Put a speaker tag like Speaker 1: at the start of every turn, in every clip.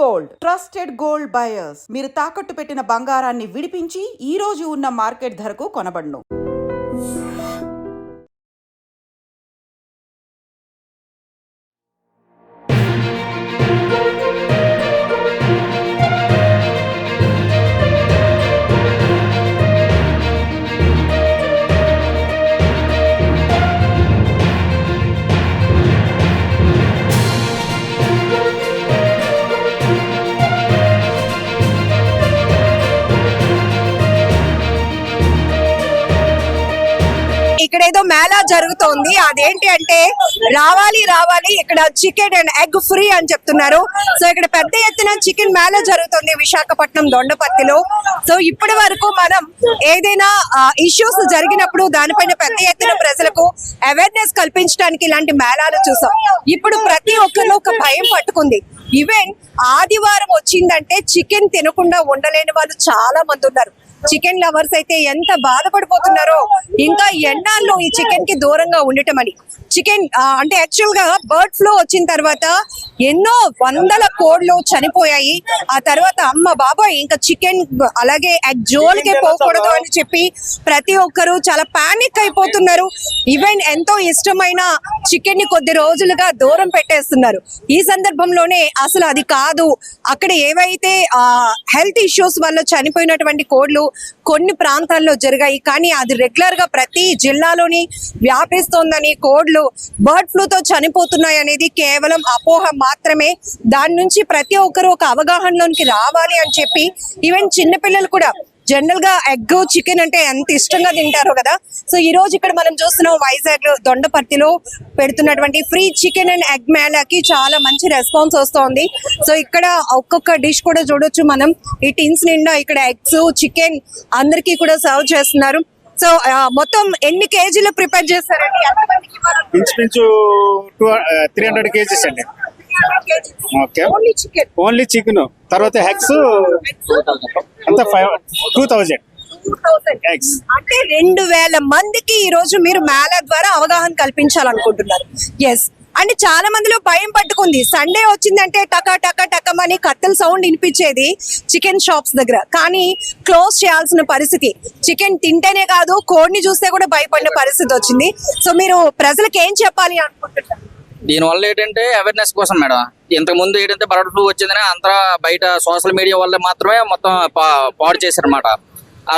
Speaker 1: Gold trusted gold buyers. మీరు తాకట్టు పెట్టిన బంగారాన్ని విడిపించి ఈ రోజు ఉన్న మార్కెట్ ధరకు కొనబడును.
Speaker 2: ఇక్కడ ఏదో మేళా జరుగుతోంది. అదేంటి అంటే రావాలి ఇక్కడ చికెన్ అండ్ ఎగ్ ఫ్రీ అని చెప్తున్నారు. సో ఇక్కడ పెద్ద ఎత్తున చికెన్ మేళా జరుగుతుంది విశాఖపట్నం దొండపర్తిలో. సో ఇప్పటి వరకు మనం ఏదైనా ఇష్యూస్ జరిగినప్పుడు దానిపైన పెద్ద ఎత్తున ప్రజలకు అవేర్నెస్ కల్పించడానికి ఇలాంటి మేళాలు చూసాం. ఇప్పుడు ప్రతి ఒక్కరిలో ఒక భయం పట్టుకుంది. ఈవెన్ ఆదివారం వచ్చిందంటే చికెన్ తినకుండా ఉండలేని వాళ్ళు చాలా మంది ఉన్నారు. చికెన్ లవర్స్ అయితే ఎంత బాధపడిపోతున్నారో, ఇంకా ఎన్నాళ్ళు ఈ చికెన్ కి దూరంగా ఉండటం అని. చికెన్ అంటే యాక్చువల్ గా బర్డ్ ఫ్లూ వచ్చిన తర్వాత ఎన్నో వందల కోడ్లు చనిపోయాయి. ఆ తర్వాత అమ్మ బాబాయ్ ఇంకా చికెన్ అలాగే ఎగ్ జోలికే పోకూడదు అని చెప్పి ప్రతి ఒక్కరు చాలా పానిక్ అయిపోతున్నారు. ఈవెన్ ఎంతో ఇష్టమైన చికెన్ ని కొద్ది రోజులుగా దూరం పెట్టేస్తున్నారు. ఈ సందర్భంలోనే అసలు అది కాదు, అక్కడ ఏవైతే హెల్త్ ఇష్యూస్ వల్ల చనిపోయినటువంటి కోడ్లు కొన్ని ప్రాంతాల్లో జరిగాయి, కానీ అది రెగ్యులర్ గా ప్రతి జిల్లాలోని వ్యాపిస్తోందని, కోడ్లు బర్డ్ ఫ్లూతో చనిపోతున్నాయి అనేది కేవలం అపోహ మాత్రమే. దాని నుంచి ప్రతి ఒక్కరు ఒక అవగాహనలోనికి రావాలి అని చెప్పి ఈవెన్ చిన్నపిల్లలు కూడా జనరల్ గా ఎగ్ చికెన్ అంటే ఎంత ఇష్టంగా తింటారో కదా. సో ఈ రోజు ఇక్కడ మనం చూస్తున్నాం వైజాగ్ దొండపర్తిలో పెడుతున్నటువంటి ఫ్రీ చికెన్ అండ్ ఎగ్ మేళాకి చాలా మంచి రెస్పాన్స్ వస్తోంది. సో ఇక్కడ ఒక్కొక్క డిష్ కూడా చూడొచ్చు మనం. ఈ టిన్స్ నిండా ఇక్కడ ఎగ్స్ చికెన్ అందరికీ కూడా సర్వ్ చేస్తున్నారు. సో మొత్తం ఎన్ని కేజీలు ప్రిపేర్ చేస్తారండి?
Speaker 3: ఇంచుమించు 300 కేజీస్ అండి. ఓన్లీ చికెన్, తర్వాత ఎగ్స్ అంతా 2000 ఎగ్స్.
Speaker 2: అంటే 2000 మందికి ఈ రోజు మీరు మేళా ద్వారా అవగాహన కల్పించాలనుకుంటున్నారు. ఎస్, అంటే చాలా మందిలో భయం పట్టుకుంది. సండే వచ్చిందంటే టకా టకా టకమని కత్తెల సౌండ్ వినిపించేది చికెన్ షాప్స్ దగ్గర, కానీ క్లోజ్ చేయాల్సిన పరిస్థితి. చికెన్ తింటేనే కాదు, కోడిని చూస్తే కూడా భయపడిన పరిస్థితి వచ్చింది. సో మీరు ప్రజలకు ఏం చెప్పాలి అనుకుంటున్నారు?
Speaker 4: దీనివల్ల ఏంటంటే అవేర్నెస్ కోసం మేడం. ఇంతకు ముందు ఏంటంటే బర్డ్ ఫ్లూ వచ్చిందని అంతా బయట సోషల్ మీడియా వల్ల మాత్రమే మొత్తం పాడు చేశారనమాట.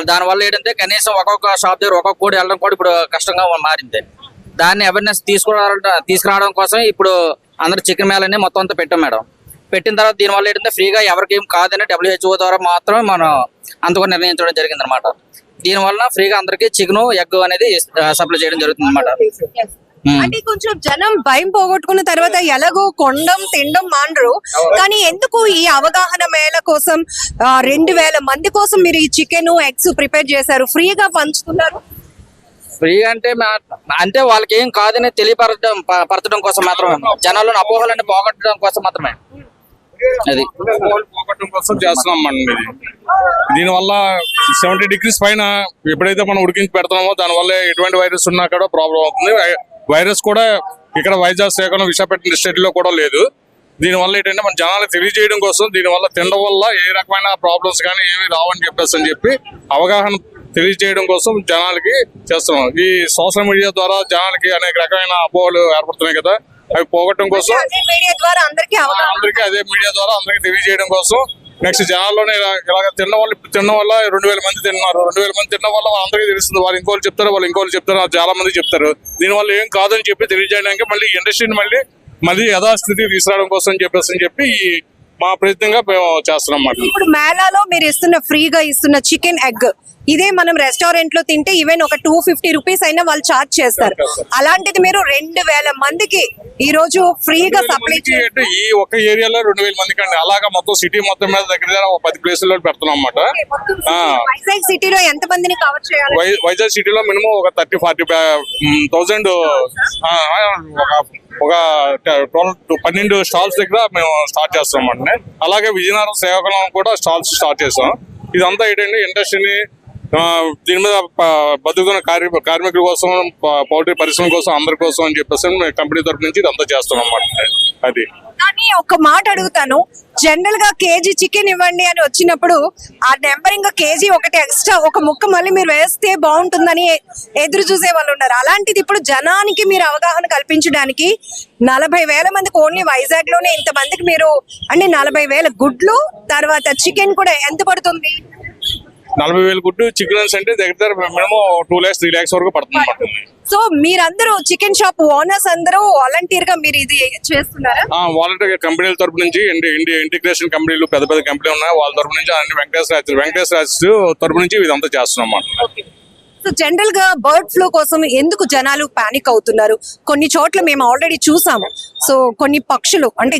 Speaker 4: దానివల్ల ఏంటంటే కనీసం ఒక్కొక్క షాప్ దగ్గర ఒక్కొక్క కోడి వెళ్ళడం కూడా ఇప్పుడు కష్టంగా మారింది. దాన్ని అవేర్నెస్ తీసుకురావడం కోసం ఇప్పుడు అందరు చికెన్ మేళని మొత్తం అంతా పెట్టాం మేడం. పెట్టిన తర్వాత దీనివల్ల ఏంటంటే ఫ్రీగా ఎవరికి ఏం కాదని WHO ద్వారా మాత్రమే మనం అంతగా నిర్ణయించడం జరిగింది అనమాట. దీనివల్ల ఫ్రీగా అందరికి చికెన్ ఎగ్ అనేది సప్లై చేయడం జరుగుతుంది అనమాట.
Speaker 2: అంటే కొంచెం జనం భయం పోగొట్టుకున్న తర్వాత ఎలాగో కొండం తినడం మాండ్రు, కానీ ఎందుకు ఈ అవగాహన మేళ కోసం 2000 మంది కోసం మీరు ఈ చికెన్ ఎగ్స్ ప్రిపేర్ చేశారు, ఫ్రీగా పంచుతున్నారు?
Speaker 4: ఫ్రీగా అంటే వాళ్ళకి ఏం కాదని తెలియపరచడం కోసం మాత్రమే, జనాల్లో అపోహలను పోగొట్టడం కోసం మాత్రమే. అది
Speaker 5: పోగొట్టడం కోసం చేస్తున్నాం అండి. దీనివల్ల 70 degrees పైన ఎప్పుడైతే మనం ఉడికించి పెడతామో దానివల్ల ఎటువంటి వైరస్ ఉన్నా కూడా ప్రాబ్లం అవుతుంది. వైరస్ కూడా ఇక్కడ వైజాగ్ శ్రీకాకుళం విశాఖపట్నం డిస్ట్రిక్ట్ లో కూడా లేదు. దీనివల్ల ఏంటంటే మన జనాలకు తెలియజేయడం కోసం, దీనివల్ల తినడం వల్ల ఏ రకమైన ప్రాబ్లమ్స్ కానీ ఏమి రావని చెప్పి అవగాహన తెలియజేయడం కోసం జనాలకి చేస్తున్నాం. ఈ సోషల్ మీడియా ద్వారా జనాలకి అనేక రకమైన అపోహలు ఏర్పడుతున్నాయి కదా, అవి పోగొట్టడం కోసం
Speaker 2: అదే మీడియా ద్వారా అందరికీ
Speaker 5: తెలియజేయడం కోసం. నెక్స్ట్ జనాల్లోనే ఇలాగ తినడం వల్ల 2000 మంది తిన్నారు. 2000 మంది తినడం వల్ల అందరికీ తెలుస్తుంది. వాళ్ళు ఇంకోళ్ళు చెప్తారు, చాలా మంది చెప్తారు. దీనివల్ల ఏం కాదని చెప్పి తెలియజేయడానికి మళ్ళీ ఇండస్ట్రీని మళ్ళీ యథాస్థితి తీసుకురావడం కోసం చెప్పి మా ప్రయత్నంగా చేస్తున్నాం అన్నమాట.
Speaker 2: ఇప్పుడు మేళాలో మీరు ఫ్రీగా ఇస్తున్న చికెన్ ఎగ్ ఇదే మనం రెస్టారెంట్ లో తింటే ఈవెన్ ఒక 250 రూపీస్ అయినా వాళ్ళు చార్జ్ చేస్తారు. అలాంటిది మీరు 2000 మందికి ఈ రోజు ఫ్రీగా సప్లై
Speaker 5: చేయండి. ఈ ఒక ఏరియాలో 2000 మందికి అండి. అలాగా మొత్తం సిటీ మొత్తం మీద దగ్గర 10 ప్లేసుల్లో పెడుతున్నాం అన్నమాట.
Speaker 2: వైజాగ్ సిటీలో ఎంత మందిని కవర్ చేయాలి?
Speaker 5: వైజాగ్ సిటీలో మినిమం ఒక 30-40,000 ఒక 12 స్టాల్స్ దగ్గర మేము స్టార్ట్ చేస్తాం అండి. అలాగే విజయనగరం శ్రీకాకుళం కూడా స్టాల్స్ స్టార్ట్ చేస్తాం. ఇదంతా ఏంటంటే ఇండస్ట్రీని దీని మీద బతుకుతున్న కార్మికుల కోసం, పౌల్ట్రీ పరిశ్రమ కోసం, అందరి కోసం అని చెప్పేసి కంపెనీ తరపు నుంచి ఇదంతా చేస్తున్నాం అన్నమాట. అది
Speaker 2: కానీ ఒక మాట అడుగుతాను, జనరల్ గా కేజీ చికెన్ ఇవ్వండి అని వచ్చినప్పుడు ఆ నెంబర్ ఇంకా కేజీ ఒకటి ఎక్స్ట్రా ఒక ముక్క మళ్ళీ మీరు వేస్తే బాగుంటుందని ఎదురు చూసే వాళ్ళు ఉన్నారు. అలాంటిది ఇప్పుడు జనానికి మీరు అవగాహన కల్పించడానికి 40,000 మందికి ఓన్లీ వైజాగ్ లోనే ఇంతమందికి మీరు అంటే 40,000 గుడ్లు తర్వాత చికెన్ కూడా ఎంత పడుతుంది?
Speaker 5: 40,000 గుడ్డు చికెన్స్ అంటే దగ్గర మినిమం 2 lakhs 3 lakhs వరకు పడుతుంది.
Speaker 2: సో మీరందరూ చికెన్ షాప్ ఓనర్స్ అందరూ వాలంటీర్ గా మీరు ఇది చేస్తున్నారా?
Speaker 5: వాలంటీర్ కంపెనీల తరపు నుంచి ఇంటిగ్రేషన్ కంపెనీలు పెద్ద పెద్ద కంపెనీలు ఉన్నాయి, వాళ్ళ తరపు నుంచి అన్ని వెంకటేశ్వర రాజ్ తరపు నుంచి ఇదంతా చేస్తున్నాం అన్నమాట.
Speaker 2: సో జనరల్ గా బర్డ్ ఫ్లూ కోసం ఎందుకు జనాలు పానిక్ అవుతున్నారు? కొన్ని చోట్ల మేము ఆల్రెడీ చూసాము. సో కొన్ని పక్షులు అంటే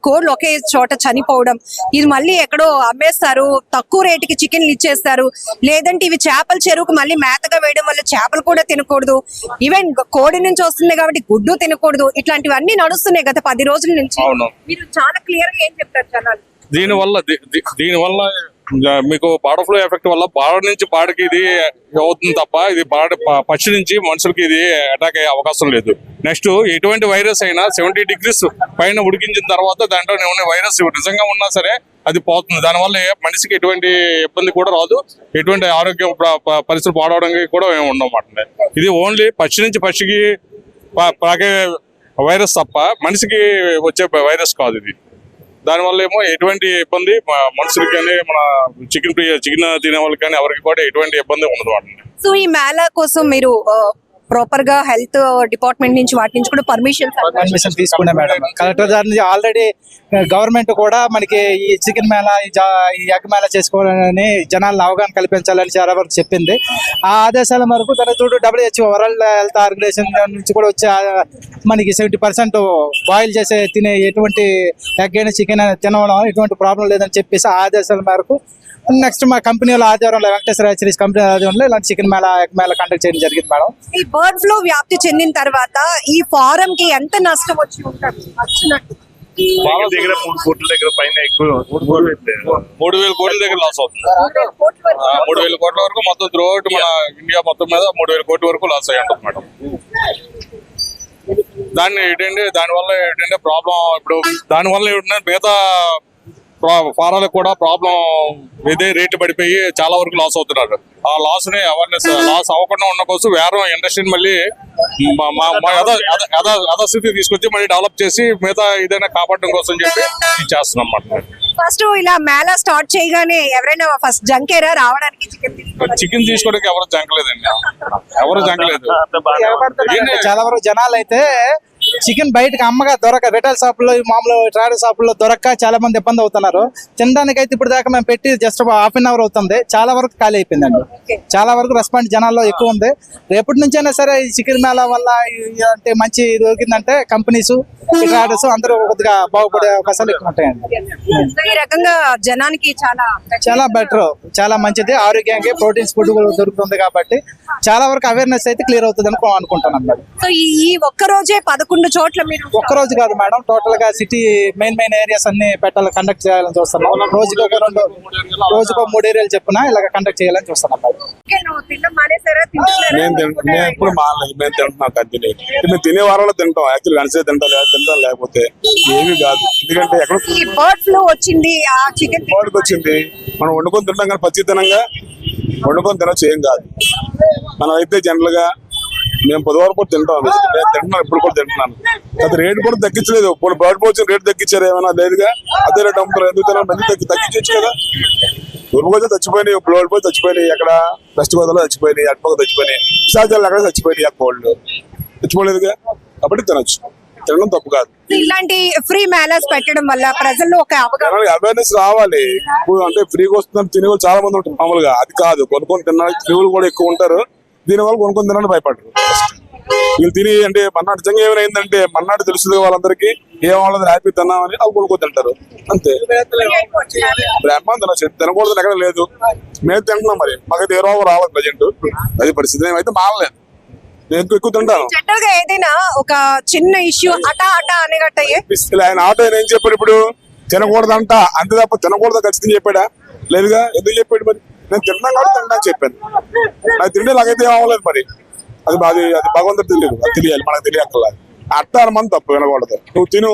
Speaker 2: కోళ్ళు ఒకే చోట చనిపోవడం, ఇది మళ్ళీ ఎక్కడో అమ్మేస్తారు, తక్కువ రేటుకి చికెన్లు ఇచ్చేస్తారు, లేదంటే ఇవి చేపల చెరువుకు మళ్ళీ మేతగా వేయడం వల్ల చేపలు కూడా తినకూడదు, ఈవెన్ కోడి నుంచి వస్తుంది కాబట్టి గుడ్డు తినకూడదు, ఇట్లాంటివన్నీ నడుస్తున్నాయి గత 10 రోజుల నుంచి.
Speaker 5: అవును.
Speaker 2: మీరు చాలా క్లియర్ గా ఏం చెప్తారు జనాలు?
Speaker 5: దీనివల్ల మీకు బర్డ్ ఫ్లూ ఎఫెక్ట్ వల్ల పాడ నుంచి పాడికి ఇది అవుతుంది తప్ప ఇది పక్షి నుంచి మనుషులకి ఇది అటాక్ అయ్యే అవకాశం లేదు. నెక్స్ట్ ఎటువంటి వైరస్ అయినా 70 degrees పైన ఉడికించిన తర్వాత దాంట్లో ఉన్న వైరస్ నిజంగా ఉన్నా సరే అది పోతుంది. దానివల్ల మనిషికి ఎటువంటి ఇబ్బంది కూడా రాదు, ఎటువంటి ఆరోగ్య పరిస్థితులు పాడవడానికి కూడా ఏమి ఉండమాట. ఇది ఓన్లీ పక్షి నుంచి పక్షికి పాకే వైరస్ తప్ప మనిషికి వచ్చే వైరస్ కాదు ఇది. దానివల్ల ఏమో ఎటువంటి ఇబ్బంది మనుషులకి కానీ మన చికెన్ తినే వాళ్ళకి కానీ ఎవరికి కూడా ఎటువంటి ఇబ్బంది ఉండదు వాటిని.
Speaker 2: సో ఈ మేళా కోసం మీరు ప్రాపర్ గా హెల్త్ డిపార్ట్మెంట్ నుంచి వాటి నుంచి కూడా పర్మిషన్
Speaker 6: తీసుకున్నా మేడం. కలెక్టర్ గారి నుంచి ఆల్రెడీ గవర్నమెంట్ కూడా మనకి ఈ చికెన్ మేళా ఈ ఎగ్ మేళా చేసుకోవాలని జనాలను అవగాహన కల్పించాలని చాలా వరకు చెప్పింది. ఆ ఆదేశాల మేరకు తన తోడు WHO వరల్డ్ హెల్త్ ఆర్గనైజేషన్ నుంచి కూడా వచ్చే మనకి 70% బాయిల్ చేసే తినే ఎటువంటి ఎగ్ అయినా చికెన్ అయినా తినడం ఎటువంటి ప్రాబ్లం లేదని చెప్పేసి ఆ ఆదేశాల మేరకు నెక్స్ట్ మా కంపెనీల ఆధ్వర్యంలో వెంకటేశ్వర హ్యాచరీస్ కంపెనీ ఆధ్వర్యంలో ఇలాంటి chicken Mela egg Mela conduct చేయడం జరిగింది మేడం.
Speaker 2: ఈ బర్డ్ ఫ్లూ వ్యాప్తి చెందిన తర్వాత ఈ ఫారం కి ఎంత నష్టం వచ్చి ఉంటుంది? వచ్చినట్టు
Speaker 5: 3 కోట్ల దగ్గర పైన ఎక్కువ 3,000 కోట్ల దగ్గర లాస్ అవుతుంది. 3,000 కోట్ల వరకు మొత్తం త్రూ అవుట్ మన ఇండియా మొత్తం మీద 3,000 కోట్ల వరకు లాస్ అయ్యి ఉంటుంది మేడం. దానివల్ల ఏంటంటే ప్రాబ్లం ఇప్పుడు దానివల్ల ఏంటంటే మిగతా ఫారాలకు కూడా ప్రాబ్లం ఇదే రేటు పడిపోయి చాలా వరకు లాస్ అవుతున్నారు. ఆ లాస్ ని అవేర్నెస్ లాస్ అవ్వకుండా ఉన్న కోసం వేరే ఇండస్ట్రీని మళ్ళీ యథాస్థితి తీసుకొచ్చి మళ్ళీ డెవలప్ చేసి మిగతా ఏదైనా కాపాడడం కోసం చెప్పి చేస్తున్నాం అన్నమాట.
Speaker 2: ఫస్ట్ ఇలా మేళా స్టార్ట్ చేయగానే ఎవరైనా ఫస్ట్ జంకేరా రావడానికి
Speaker 6: చికెన్
Speaker 5: తీసుకోవడానికి ఎవరు జంకలేదండి, ఎవరు జంకలేదు.
Speaker 6: చాలా వరకు జనాలు అయితే చికెన్ బయటకు అమ్మగా రిటైల్ షాపుల్లో మామూలు ట్రేడర్ షాపుల్లో దొరక్క చాలా మంది ఇబ్బంది అవుతున్నారు. తినడానికి అయితే ఇప్పుడు దాకా మేము పెట్టి జస్ట్ ½ an hour అవుతుంది, చాలా వరకు ఖాళీ అయిపోయిందండి. చాలా వరకు రెస్పాన్స్ జనాల్లో ఎక్కువ ఉంది. రేపటి నుంచైనా సరే ఈ చికెన్ మేళా వల్ల అంటే మంచి దొరికిందంటే కంపెనీస్ ట్రేడర్స్ అందరూ కొద్దిగా బాగుపడే అవకాశాలు ఎక్కువ ఉంటాయండి.
Speaker 2: ఈ రకంగా జనానికి
Speaker 6: చాలా బెటర్, చాలా మంచిది. ఆరోగ్యానికి ప్రోటీన్స్ ఫుడ్ దొరుకుతుంది కాబట్టి చాలా వరకు అవేర్నెస్ అయితే క్లియర్ అవుతుంది అని అనుకుంటాను అన్నమాట.
Speaker 2: సో ఈ ఒక్క రోజే 11 చోట్ల మీరు
Speaker 6: ఒక్క రోజు కాదు మేడం, టోటల్ గా సిటీ మెయిన్ ఏరియాస్ అన్ని కండక్ట్ చేయాలని చూస్తున్నాం. రోజుకు 3 ఏరియాలు చెప్పున ఇలాగ కండక్ట్ చేయాలని చూస్తున్నాం.
Speaker 7: నేను ఎప్పుడు మానలేదు, మేము తింటున్నాం కంటిన్యూ. మేము తినే వారంలో తింటాం, యాక్చువల్ కనిసే తింటాం లేకపోతే ఏమీ కాదు. ఎందుకంటే ఎక్కడ
Speaker 2: బర్డ్ ఫ్లూ వచ్చింది, ఆ చికెన్
Speaker 7: బర్డ్కి వచ్చింది, మనం వండుకొని తింటాం కానీ పచ్చితనంగా వండుకొని తినచ్చు ఏం కాదు. మనం అయితే జనరల్ గా మేము 10 వరకు తింటాం, నేను తింటున్నాను, ఇప్పుడు కూడా తింటున్నాను. అది రేటు కూడా తగ్గించలేదు. ఇప్పుడు బర్డ్ ఫ్లూ వచ్చిన రేటు తగ్గించారు ఏమైనా లేదుగా, అదే రేటు అమ్ముతారు. ఎందుకు తినాలి, మంది తగ్గించవచ్చు కదా. దుర్గోజు చచ్చిపోయినాయి, బ్లోడ్ పోయి చచ్చిపోయినాయి, ఎక్కడ వెస్ట్ గోదావరిలో చచ్చిపోయినాయి, అటుపక్క చచ్చిపోయినాయి, విశాఖలో ఎక్కడ చచ్చిపోయినాయి, కోల్డ్ చచ్చిపోలేదుగా. కాబట్టి తినొచ్చు, తినడం తప్పు కాదు.
Speaker 2: ఇలాంటి ఫ్రీ మేళాస్ పెట్టడం వల్ల ప్రజల్లో ఒక
Speaker 7: అవేర్నెస్ రావాలి. ఇప్పుడు అంటే ఫ్రీగా వస్తున్నారు తినే వాళ్ళు చాలా మంది ఉంటారు మామూలుగా, అది కాదు. కొనుక్కొని తినడానికి తినేవాళ్ళు కూడా ఎక్కువ ఉంటారు. దీనివల్ల కొనుక్కొని తినడానికి భయపడరు. వీళ్ళు తిని అంటే మన్నాడు నిజంగా ఏమైందంటే మన్నాడు తెలుస్తుంది వాళ్ళందరికీ ఏమవుతుంది హ్యాపీ తిన్నామని అవి కొనుక్కొని తింటారు అంతే. బ్రహ్మాండ తినకూడదు ఎక్కడ లేదు, మేము తింటున్నాం. మరి మాకైతే ఏ రోగం రావాలి ప్రజెంట్, అది పరిస్థితి. మేమైతే మానలేదు, నేను ఎక్కువ తింటాను.
Speaker 2: ఏదైనా ఒక చిన్న ఇష్యూ అటా అనేగట్టయ్యే
Speaker 7: ఆయన ఆటో ఆయన ఏం చెప్పాడు, ఇప్పుడు తినకూడదంట అంతే తప్ప తినకూడదు ఖచ్చితంగా చెప్పాడా? లేదుగా. ఎందుకు చెప్పాడు మరి? నేను తింటున్నాను కాబట్టి తింటాను చెప్పాను. నాకు తింటే నాకైతే ఏం అవ్వలేదు మరి. అది భగవంతుడు తెలియదు, అది తెలియాలి, మనకు తెలియక్కర్లా. అట్లా అనుమానం తప్పు వినకూడదు. నువ్వు తిను,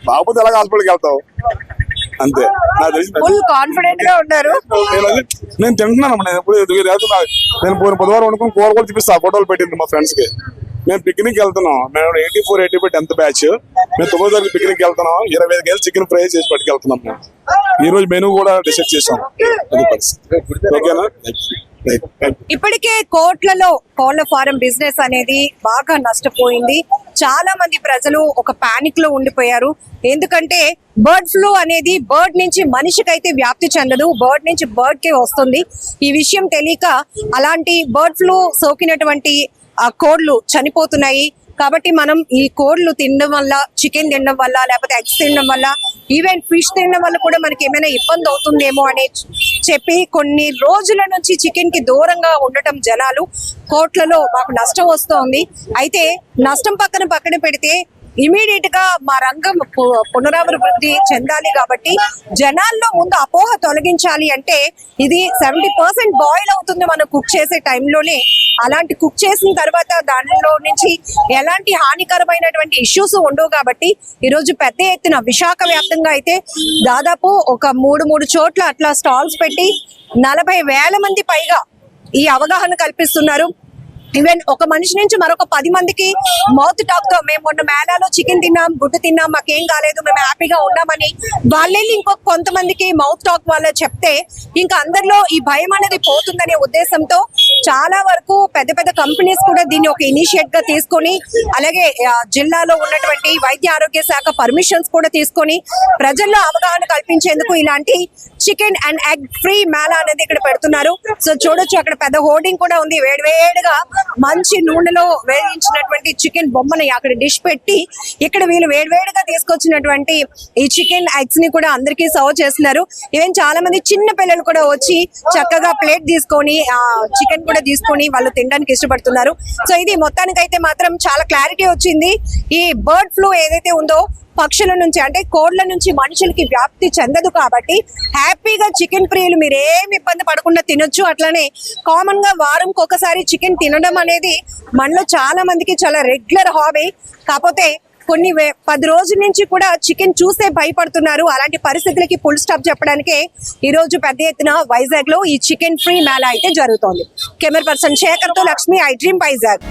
Speaker 7: బాగుపోతే ఎలాగ హాస్పిటల్కి వెళ్తావు అంతే. నాకు తెలిసి
Speaker 2: ఫుల్ కాన్ఫిడెంట్ గా ఉన్నారు.
Speaker 7: నేను తింటున్నాను. నేను నేను బుధవారం వండుకుని కూర కూడా చూపిస్తా, ఫోటోలు పెట్టింది మా ఫ్రెండ్స్ కి. మేము పిక్నిక్ వెళ్తున్నాం, మేము 84, 85 10th బ్యాచ్. మేము 9వ తరగతి పిక్నిక్ వెళ్తున్నాం. 25 కేజీలు చికెన్ ఫ్రై చేసి పట్టుకెళ్తున్నాం. మేము ఈ రోజు మెనూ కూడా డిసైడ్ చేసాం. అది పరిస్థితి. ఓకేనా?
Speaker 2: ఇప్పటికే కోళ్ల ఫారం బిజినెస్ అనేది బాగా నష్టపోయింది. చాలా మంది ప్రజలు ఒక పానిక్ లో ఉండిపోయారు. ఎందుకంటే బర్డ్ ఫ్లూ అనేది బర్డ్ నుంచి మనిషికైతే వ్యాప్తి చెందదు, బర్డ్ నుంచి బర్డ్ కే వస్తుంది. ఈ విషయం తెలియక అలాంటి బర్డ్ ఫ్లూ సోకినటువంటి కోళ్లు చనిపోతున్నాయి. కాబట్టి మనం ఈ కోళ్లు తినడం వల్ల, చికెన్ తినడం వల్ల, లేకపోతే ఎగ్స్ తినడం వల్ల, ఈవెన్ ఫిష్ తినడం వల్ల కూడా మనకి ఏమైనా ఇబ్బంది అవుతుందేమో అని చెప్పి కొన్ని రోజుల నుంచి చికెన్ కి దూరంగా ఉండటం జనాలు కోట్లలో మాకు నష్టం వస్తోంది. అయితే నష్టం పక్కన పెడితే ఇమీడియట్ గా మా రంగం పునరాభివృద్ధి చెందాలి. కాబట్టి జనాల్లో ముందు అపోహ తొలగించాలి. అంటే ఇది 70% బాయిల్ అవుతుంది మనం కుక్ చేసే టైంలోనే. అలాంటి కుక్ చేసిన తర్వాత దానిలో నుంచి ఎలాంటి హానికరమైనటువంటి ఇష్యూస్ ఉండవు. కాబట్టి ఈరోజు పెద్ద ఎత్తున విశాఖ వ్యాప్తంగా అయితే దాదాపు ఒక మూడు చోట్ల అట్లా స్టాల్స్ పెట్టి 40,000 మంది పైగా ఈ అవగాహన కల్పిస్తున్నారు. ఈవెన్ ఒక మనిషి నుంచి మరొక 10 మందికి మౌత్ టాక్ తో మేము మొన్న మేళాలో చికెన్ తిన్నాం, గుడ్డు తిన్నాం, మాకేం కాలేదు, మేము హ్యాపీగా ఉన్నామని వాళ్ళే ఇంకొక కొంతమందికి మౌత్ టాక్ వాళ్ళ చెప్తే ఇంకా అందరిలో ఈ భయం అనేది పోతుందనే ఉద్దేశంతో చాలా వరకు పెద్ద కంపెనీస్ కూడా దీన్ని ఒక ఇనిషియేట్ గా తీసుకొని, అలాగే జిల్లాలో ఉన్నటువంటి వైద్య ఆరోగ్య శాఖ పర్మిషన్స్ కూడా తీసుకొని ప్రజల్లో అవగాహన కల్పించేందుకు ఇలాంటి chicken and egg free Mela అనేది ఇక్కడ పెడుతున్నారు. సో చూడొచ్చు, అక్కడ పెద్ద హోర్డింగ్ కూడా ఉంది. వేడివేడిగా మంచి నూనెలో వేయించినటువంటి చికెన్ బొమ్మని అక్కడ డిష్ పెట్టి ఇక్కడ వీళ్ళు వేడివేడిగా తీసుకొచ్చినటువంటి ఈ చికెన్ ఎగ్స్ ని కూడా అందరికీ సర్వ్ చేస్తున్నారు. ఈవెన్ చాలా మంది చిన్న పిల్లలు కూడా వచ్చి చక్కగా ప్లేట్ తీసుకొని చికెన్ కూడా తీసుకొని వాళ్ళు తినడానికి ఇష్టపడుతున్నారు. సో ఇది మొత్తానికైతే మాత్రం చాలా క్లారిటీ వచ్చింది. ఈ బర్డ్ ఫ్లూ ఏదైతే ఉందో పక్షుల నుంచి అంటే కోళ్ల నుంచి మనుషులకి వ్యాప్తి చెందదు. కాబట్టి హ్యాపీగా చికెన్ ప్రియులు మీరు ఏమి ఇబ్బంది పడకుండా తినొచ్చు. అట్లానే కామన్ గా వారంకి ఒకసారి చికెన్ తినడం అనేది మనలో చాలా మందికి చాలా రెగ్యులర్ హాబీ. కాకపోతే కొన్ని 10 రోజుల నుంచి కూడా చికెన్ చూస్తే భయపడుతున్నారు. అలాంటి పరిస్థితులకి ఫుల్ స్టాప్ చెప్పడానికే ఈ రోజు పెద్ద ఎత్తున వైజాగ్ లో ఈ చికెన్ ఫ్రీ మేళా అయితే జరుగుతోంది. కెమెరా పర్సన్ శేఖర్ తో లక్ష్మి, ఐ డ్రీమ్ వైజాగ్.